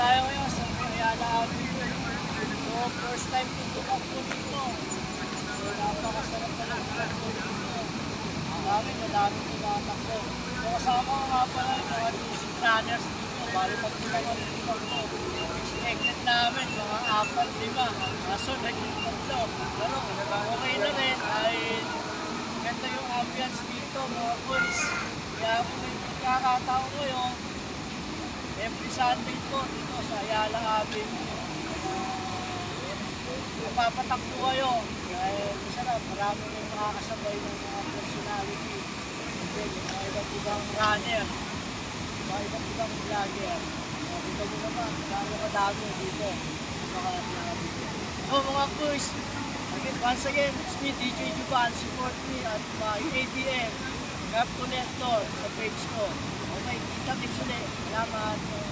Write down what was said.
tayo ngayon sa Ayala Avenue. So, first time ko tulak po dito. So, napakasarap na lang tulak po dito. Madaming tinatakbo. So, kasama ko nga pala yung mga music runners dito. Bali pagkulang ang tulak po. Expected namin mga 4-5. Kaso naging 3. Pero okay na rin dahil ganda yung ambience dito mga boys. Kaya kung may pagkakataon ngayon, every Sunday po dito sa Ayala Avenue. Mapapatakbo kayo. Dahil isa na, marami yung makakasabay ng mga personality. Then, mga iba't ibang runner. Mga iba't ibang vlogger. Dito mo naman, kadami dito. So mga boys, once again, it's me, DJ Juban. Support me at my ABM, Rap Connector sa page ko. Okay, kita-kits ulit. Salamat.